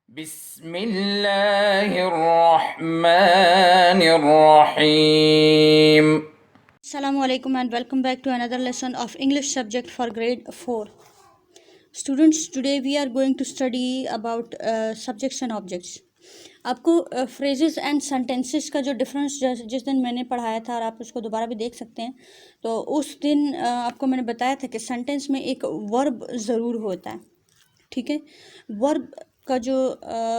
बिस्मिल्लाहिर्रहमानिर्रहीम। Assalamualaikum and welcome back to another lesson of English subject for grade 4. Students, today we are going to study about subjects and objects. आपको phrases and sentences का जो difference जिस दिन मैंने पढ़ाया था और आप उसको दोबारा भी देख सकते हैं, तो उस दिन आपको मैंने बताया था कि sentence में एक verb ज़रूर होता है, ठीक है। वर्ब का जो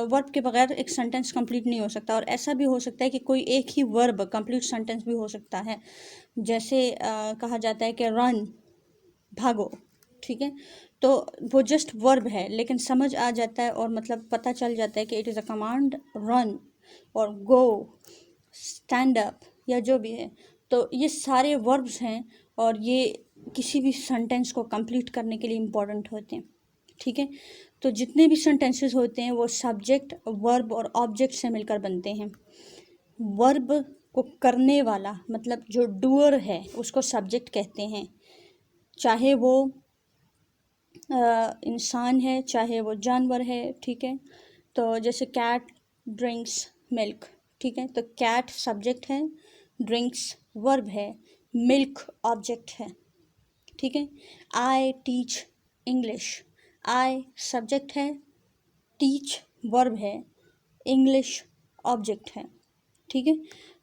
वर्ब के बगैर एक सेंटेंस कंप्लीट नहीं हो सकता, और ऐसा भी हो सकता है कि कोई एक ही वर्ब कंप्लीट सेंटेंस भी हो सकता है। जैसे कहा जाता है कि रन, भागो, ठीक है। तो वो जस्ट वर्ब है, लेकिन समझ आ जाता है और मतलब पता चल जाता है कि it is a command, run और गो, स्टैंड अप या जो भी है। तो ये सारे वर्ब्स हैं और ये किसी भी सेंटेंस को कंप्लीट करने के लिए इम्पोर्टेंट होते हैं, ठीक है। तो जितने भी सेंटेंसेस होते हैं वो सब्जेक्ट, वर्ब और ऑब्जेक्ट से मिलकर बनते हैं। वर्ब को करने वाला मतलब जो डूअर है उसको सब्जेक्ट कहते हैं, चाहे वो इंसान है चाहे वो जानवर है, ठीक है। तो जैसे कैट ड्रिंक्स मिल्क, ठीक है। तो कैट सब्जेक्ट है, ड्रिंक्स वर्ब है, मिल्क ऑब्जेक्ट है, ठीक है। I teach English, I subject है, टीच वर्ब है, इंग्लिश ऑब्जेक्ट है, ठीक है।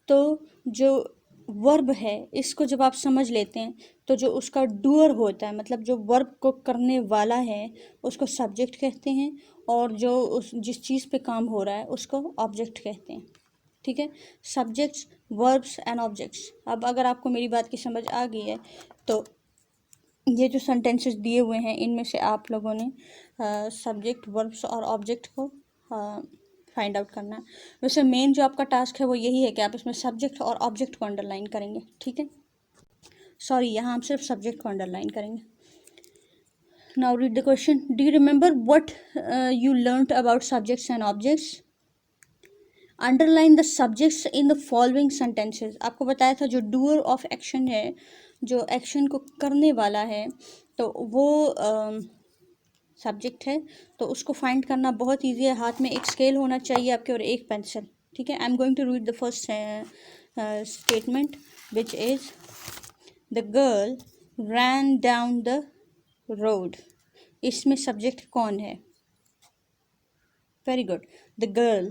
तो जो वर्ब है इसको जब आप समझ लेते हैं तो जो उसका डूअर होता है मतलब जो वर्ब को करने वाला है उसको सब्जेक्ट कहते हैं, और जो उस जिस चीज़ पे काम हो रहा है उसको ऑब्जेक्ट कहते हैं, ठीक है। Subjects, verbs and objects. अब अगर आपको मेरी बात की समझ आ गई है तो ये जो सेंटेंसेस दिए हुए हैं इनमें से आप लोगों ने सब्जेक्ट, वर्ब्स और ऑब्जेक्ट को फाइंड आउट करना है। वैसे मेन जो आपका टास्क है वो यही है कि आप इसमें सब्जेक्ट और ऑब्जेक्ट को अंडरलाइन करेंगे, ठीक है। सॉरी, यहाँ हम सिर्फ सब्जेक्ट को अंडरलाइन करेंगे। Now read the question. Do you remember what you learned about subjects and objects? Underline the subjects in the following sentences. आपको बताया था जो डूअर ऑफ एक्शन है, जो एक्शन को करने वाला है, तो वो सब्जेक्ट है। तो उसको फाइंड करना बहुत ईजी है। हाथ में एक स्केल होना चाहिए आपके और एक पेंसिल, ठीक है। I am going to read the first statement which is the girl ran down the road. इसमें सब्जेक्ट कौन है? Very good, the girl.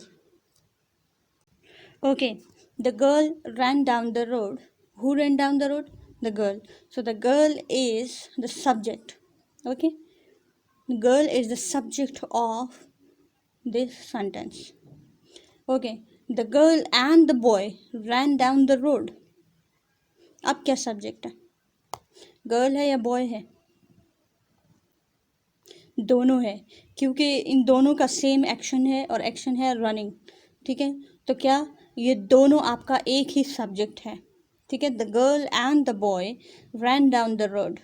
Okay, the girl ran down the road. Who ran down the road? The girl. So the girl is the subject, okay. Girl is the subject of this sentence. Okay, the girl and the boy ran down the road. अब क्या subject है? Girl है या boy है? दोनों है, क्योंकि इन दोनों का सेम एक्शन है और एक्शन है रनिंग, ठीक है। तो क्या ये दोनों आपका एक ही सब्जेक्ट है, ठीक है। The girl and the boy rain down the road.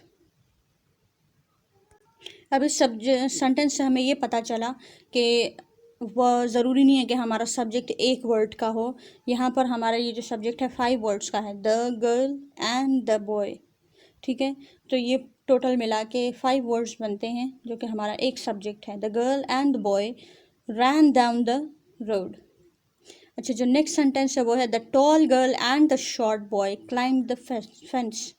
अब इस सेंटेंस से हमें ये पता चला कि वह ज़रूरी नहीं है कि हमारा सब्जेक्ट एक वर्ड का हो। यहाँ पर हमारा ये जो सब्जेक्ट है 5 वर्ड्स का है, the girl and the boy, ठीक है। तो ये टोटल मिला के 5 वर्ड्स बनते हैं जो कि हमारा एक सब्जेक्ट है। The girl and the boy rain down the road. अच्छा, जो नेक्स्ट सेंटेंस है वो है the tall girl and the short boy climb the fence.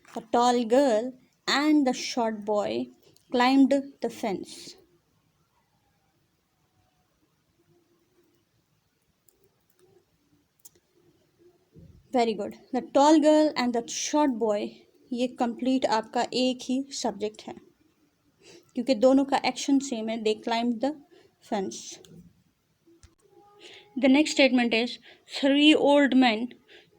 The tall girl and the short boy climbed the fence. Very good. The tall girl and the short boy, ये complete आपका एक ही subject है क्योंकि दोनों का action same है। They climbed the fence. The next statement is 3 old men,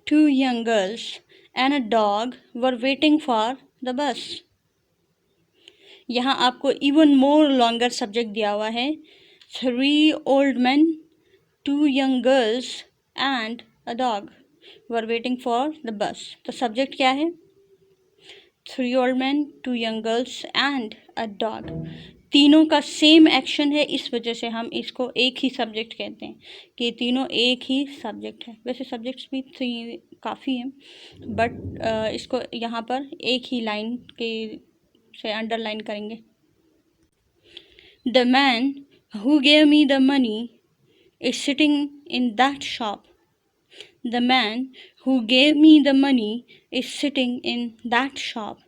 2 young girls and a dog were waiting for the bus. यहाँ आपको इवन मोर लॉन्गर सब्जेक्ट दिया हुआ है। 3 old men, 2 young girls and a dog were waiting for the bus. तो subject क्या है? 3 old men, 2 young girls and a dog. तीनों का सेम एक्शन है, इस वजह से हम इसको एक ही सब्जेक्ट कहते हैं कि तीनों एक ही सब्जेक्ट है। वैसे सब्जेक्ट्स भी 3 काफ़ी हैं, बट इसको यहाँ पर एक ही लाइन के से अंडरलाइन करेंगे। The man who gave me the money is sitting in that shop. The man who gave me the money is sitting in that shop.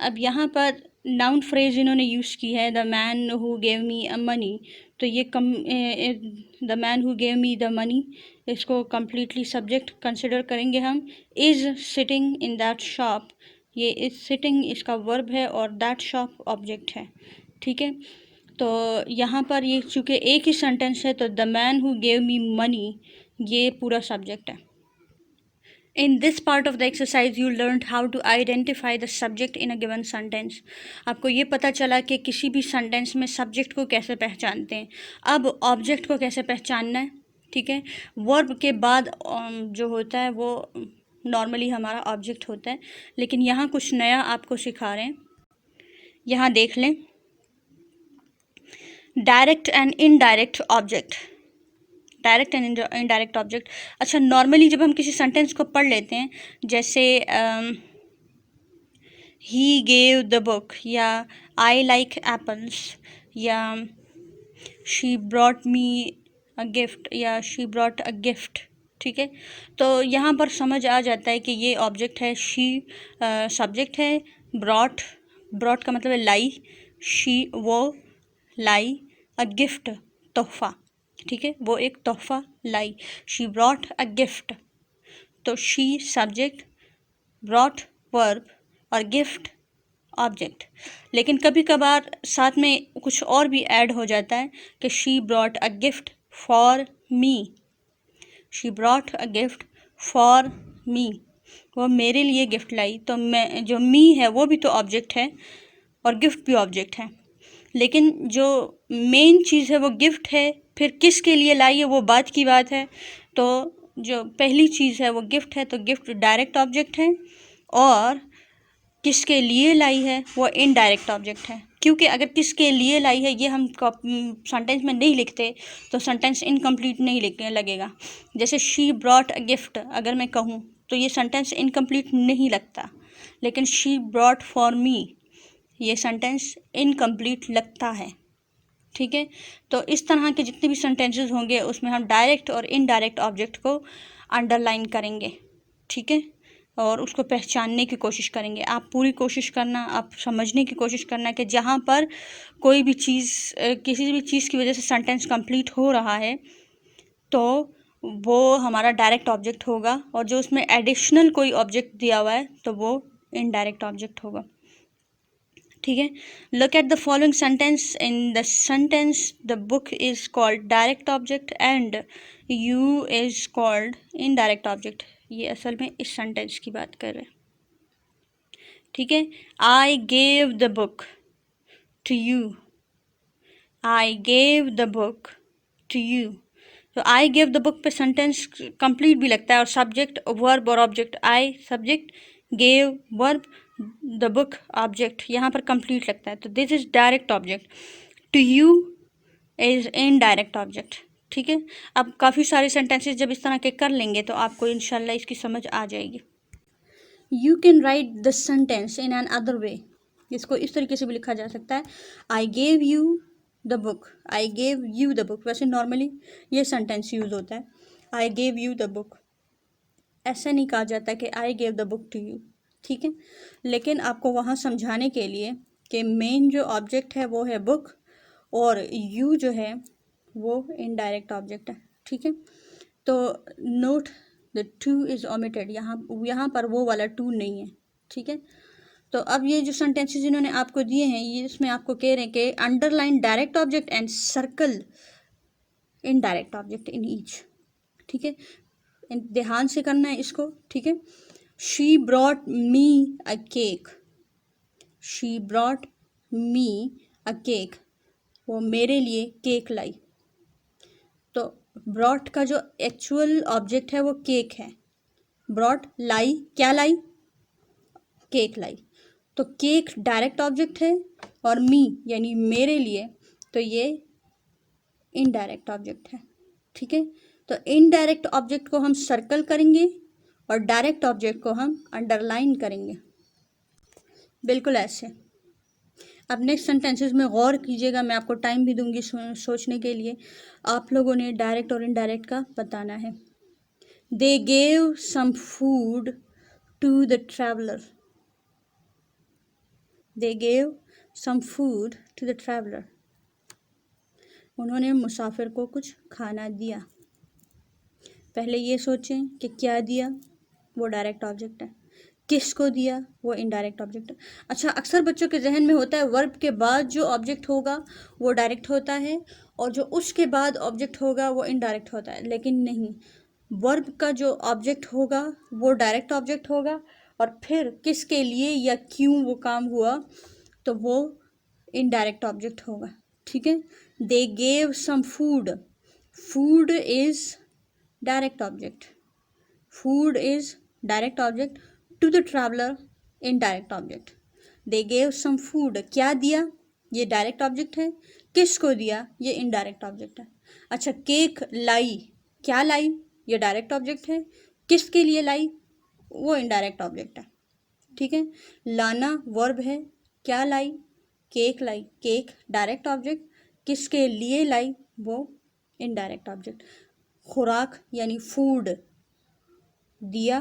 अब यहाँ पर नाउन फ्रेज इन्होंने यूज़ की है, the man who gave me a money, तो ये the man who gave me the money, इसको completely subject consider करेंगे हम। Is sitting in that shop, ये इज़ सिटिंग इसका वर्ब है और दैट शॉप ऑब्जेक्ट है, ठीक है। तो यहाँ पर ये चूँकि एक ही सेंटेंस है तो the man who gave me money ये पूरा सब्जेक्ट है। In this part of the exercise, you learned how to identify the subject in a given sentence. आपको ये पता चला कि किसी भी सेंटेंस में सब्जेक्ट को कैसे पहचानते हैं। अब ऑब्जेक्ट को कैसे पहचानना है, ठीक है। वर्ब के बाद जो होता है वो नॉर्मली हमारा ऑब्जेक्ट होता है, लेकिन यहाँ कुछ नया आपको सिखा रहे हैं। यहाँ देख लें, direct and indirect object. Direct and indirect object, अच्छा नॉर्मली जब हम किसी सेंटेंस को पढ़ लेते हैं, जैसे ही गेव द बुक, या आई लाइक एप्पल्स, या she brought me a gift, या शी ब्रॉट अ गिफ्ट, ठीक है। तो यहाँ पर समझ आ जाता है कि ये ऑब्जेक्ट है, शी सब्जेक्ट है, ब्रॉट, ब्रॉट का मतलब है लाई, शी वो लाई, अ गिफ्ट तोहफ़ा, ठीक है, वो एक तोहफ़ा लाई, शी ब्रॉट अ गिफ्ट। तो शी सब्जेक्ट, ब्रॉट वर्ब और गिफ्ट ऑब्जेक्ट। लेकिन कभी कभार साथ में कुछ और भी ऐड हो जाता है कि she brought a gift for me, she brought a gift for me, वो मेरे लिए गिफ्ट लाई। तो मैं, जो मी है वो भी तो ऑब्जेक्ट है और गिफ्ट भी ऑब्जेक्ट है, लेकिन जो मेन चीज़ है वो गिफ्ट है, फिर किसके लिए लाई है वो बात की बात है। तो जो पहली चीज़ है वो गिफ्ट है, तो गिफ्ट डायरेक्ट ऑब्जेक्ट है, और किसके लिए लाई है वो इनडायरेक्ट ऑब्जेक्ट है। क्योंकि अगर किसके लिए लाई है ये हम सेंटेंस में नहीं लिखते तो सेंटेंस इनकम्प्लीट नहीं लगेगा। जैसे शी ब्रॉट अ गिफ्ट अगर मैं कहूँ तो ये सेंटेंस इनकम्प्लीट नहीं लगता, लेकिन शी ब्रॉट फॉर मी ये सेंटेंस इनकम्प्लीट लगता है, ठीक है। तो इस तरह के जितने भी सेंटेंसेस होंगे उसमें हम डायरेक्ट और इनडायरेक्ट ऑब्जेक्ट को अंडरलाइन करेंगे, ठीक है, और उसको पहचानने की कोशिश करेंगे। आप पूरी कोशिश करना, आप समझने की कोशिश करना कि जहाँ पर कोई भी चीज़, किसी भी चीज़ की वजह से सेंटेंस कंप्लीट हो रहा है तो वो हमारा डायरेक्ट ऑब्जेक्ट होगा, और जो उसमें एडिशनल कोई ऑब्जेक्ट दिया हुआ है तो वो इनडायरेक्ट ऑब्जेक्ट होगा, ठीक है। Look at the following sentence. In the sentence the book is called direct object and you is called indirect object. ये असल में इस सेंटेंस की बात कर रहे हैं, ठीक है। I gave the book to you, I gave the book to you. तो आई गेव द बुक पे सेंटेंस कंप्लीट भी लगता है, और सब्जेक्ट वर्ब और object, I subject, gave verb, the book object, यहाँ पर कंप्लीट लगता है। तो this is direct object, to you is indirect object, ठीक है। अब काफ़ी सारे सेंटेंसेस जब इस तरह के कर लेंगे तो आपको इंशाल्लाह इसकी समझ आ जाएगी। You can write the sentence in an other way, इसको इस तरीके से भी लिखा जा सकता है, I gave you the book, I gave you the book. वैसे नॉर्मली ये सेंटेंस यूज़ होता है, I gave you the book, ऐसा नहीं कहा जाता कि I gave the book to you, ठीक है। लेकिन आपको वहाँ समझाने के लिए कि मेन जो ऑब्जेक्ट है वो है बुक, और यू जो है वो इनडायरेक्ट ऑब्जेक्ट है, ठीक है। तो note the two is omitted, यहाँ पर वो वाला टू नहीं है, ठीक है। तो अब ये जो सेंटेंसेस इन्होंने आपको दिए हैं ये इसमें आपको कह रहे हैं कि underline direct object and circle indirect object in each, ठीक है। ध्यान से करना है इसको, ठीक है। She brought me a cake, she brought me a cake, वो मेरे लिए केक लाई। तो ब्रॉट का जो एक्चुअल ऑब्जेक्ट है वो केक है, ब्रॉट लाई, क्या लाई, केक लाई। तो केक डायरेक्ट ऑब्जेक्ट है, और मी यानी मेरे लिए तो ये इनडायरेक्ट ऑब्जेक्ट है, ठीक है। तो इनडायरेक्ट ऑब्जेक्ट को हम सर्कल करेंगे और डायरेक्ट ऑब्जेक्ट को हम अंडरलाइन करेंगे, बिल्कुल ऐसे। अब नेक्स्ट सेंटेंसेस में गौर कीजिएगा, मैं आपको टाइम भी दूंगी सोचने के लिए। आप लोगों ने डायरेक्ट और इनडायरेक्ट का बताना है। They gave some food to the traveller. They gave some food to the traveller. उन्होंने मुसाफिर को कुछ खाना दिया। पहले ये सोचें कि क्या दिया, वो डायरेक्ट ऑब्जेक्ट है। किसको दिया, वो इनडायरेक्ट ऑब्जेक्ट है। अच्छा, अक्सर बच्चों के जहन में होता है वर्ब के बाद जो ऑब्जेक्ट होगा वो डायरेक्ट होता है और जो उसके बाद ऑब्जेक्ट होगा वो इनडायरेक्ट होता है, लेकिन नहीं। वर्ब का जो ऑब्जेक्ट होगा वो डायरेक्ट ऑब्जेक्ट होगा और फिर किसके लिए या क्यों वो काम हुआ तो वो इनडायरेक्ट ऑब्जेक्ट होगा। ठीक है। They gave some food. Food is direct object. Food is direct object to the traveler, indirect object. They gave some food. क्या दिया, ये डायरेक्ट ऑब्जेक्ट है। किसको दिया, ये इनडायरेक्ट ऑब्जेक्ट है। अच्छा, केक लाई। क्या लाई, ये डायरेक्ट ऑब्जेक्ट है। किसके लिए लाई, वो इनडायरेक्ट ऑब्जेक्ट है। ठीक है। लाना वर्ब है। क्या लाई, केक लाई। Cake direct object. किसके लिए लाई, वो इनडायरेक्ट ऑब्जेक्ट। खुराक यानी फूड दिया,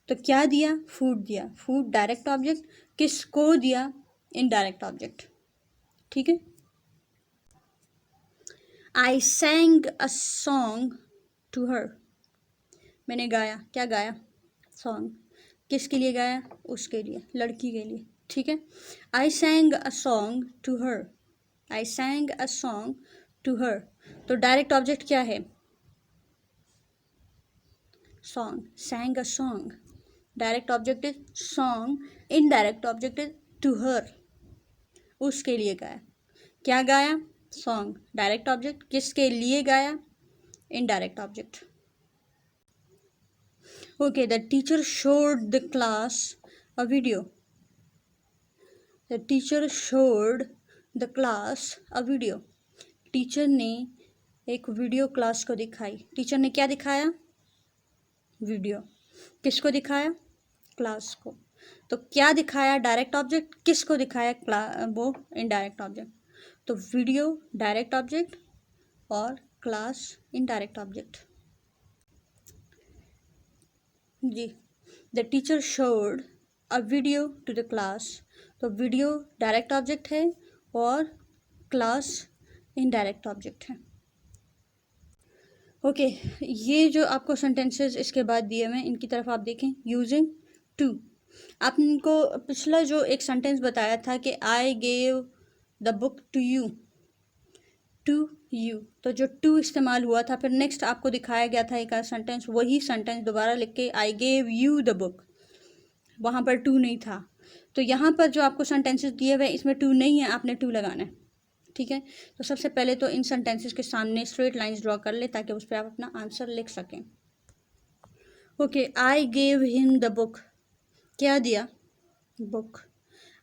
तो क्या दिया, फूड दिया। Food direct object. किसको दिया, इनडायरेक्ट ऑब्जेक्ट। ठीक है। I sang a song to her. मैंने गाया, क्या गाया, सॉन्ग। किसके लिए गाया, उसके लिए, लड़की के लिए। ठीक है। I sang a song to her. I sang a song to her. तो डायरेक्ट ऑब्जेक्ट क्या है, song, sang a song. Direct object is song, indirect object is to her, उसके लिए गाया। क्या गाया, song, डायरेक्ट ऑब्जेक्ट। किसके लिए गाया, indirect object. Okay, the teacher showed the class a video. The teacher showed the class a video. Teacher ने एक वीडियो क्लास को दिखाई। टीचर ने क्या दिखाया, वीडियो। किसको दिखाया, क्लास को। तो क्या दिखाया, डायरेक्ट ऑब्जेक्ट। किसको दिखाया, वो इनडायरेक्ट ऑब्जेक्ट। तो वीडियो डायरेक्ट ऑब्जेक्ट और क्लास इनडायरेक्ट ऑब्जेक्ट। जी, the teacher showed a video to the class. तो वीडियो डायरेक्ट ऑब्जेक्ट है और क्लास इनडायरेक्ट ऑब्जेक्ट है। ओके, ये जो आपको सेंटेंसेस इसके बाद दिए हुए हैं इनकी तरफ आप देखें। यूजिंग टू, आपको पिछला जो एक सेंटेंस बताया था कि I gave the book to you, to you, तो जो टू इस्तेमाल हुआ था, फिर नेक्स्ट आपको दिखाया गया था एक सेंटेंस, वही सेंटेंस दोबारा लिख के आई गेव यू द बुक, वहाँ पर टू नहीं था। तो यहाँ पर जो आपको सेंटेंसेस दिए हुए इसमें टू नहीं है, आपने टू लगाना है। ठीक है। तो सबसे पहले तो इन सेंटेंसेस के सामने स्ट्रेट लाइंस ड्रॉ कर ले ताकि उस पर आप अपना आंसर लिख सकें। Okay, I gave him the book. क्या दिया, book.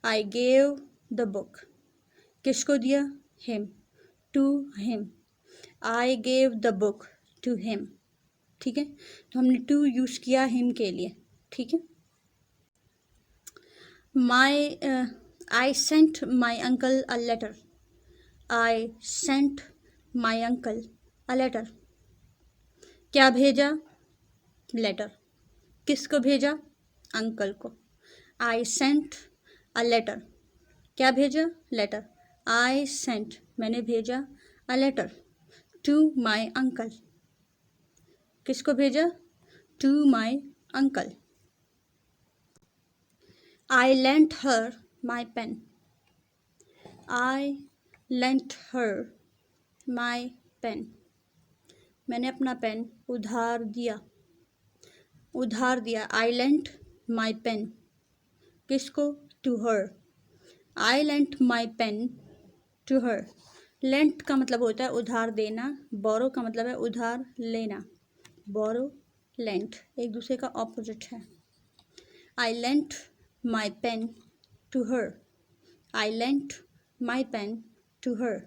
I gave the book. किसको दिया, him, to him. I gave the book to him. ठीक है। तो हमने टू यूज़ किया हिम के लिए। ठीक है। My I sent my uncle a letter. I sent my uncle a letter. क्या भेजा, लेटर। किसको भेजा, अंकल को। I sent a letter. क्या भेजा, लेटर। आई सेंट, मैंने भेजा, a letter to my uncle. किसको भेजा, to my uncle. I lent her my pen. I lent her my pen. मैंने अपना पेन उधार दिया, उधार दिया। I lent my pen. किसको, to her. I lent my pen to her. Lent का मतलब होता है उधार देना, बोरो का मतलब है उधार लेना। बोरो, लेंट एक दूसरे का ऑपोजिट है। I lent my pen to her. I lent my pen to her.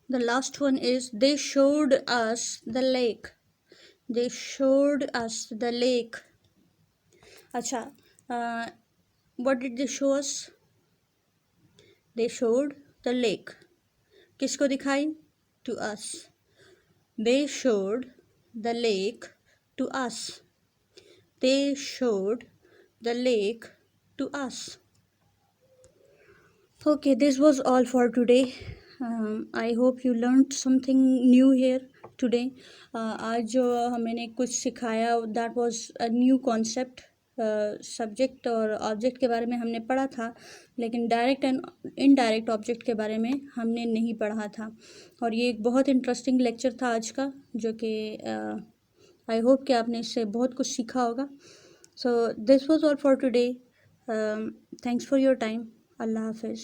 The last one is they showed us the lake. They showed us the lake. अच्छा, what did they show us? They showed the lake, किसको दिखाई? To us. They showed the lake to us, they showed the lake to us. Okay, this was all for today. I hope you learned something new here today. आज जो हमने कुछ सिखाया, that was a new concept. Subject और object के बारे में हमने पढ़ा था, लेकिन डायरेक्ट एंड इनडायरेक्ट ऑब्जेक्ट के बारे में हमने नहीं पढ़ा था। और ये एक बहुत इंटरेस्टिंग लेक्चर था आज का, जो कि आई होप कि आपने इससे बहुत कुछ सीखा होगा। So this was all for today. Thanks for your time. अल्लाह हाफिज़।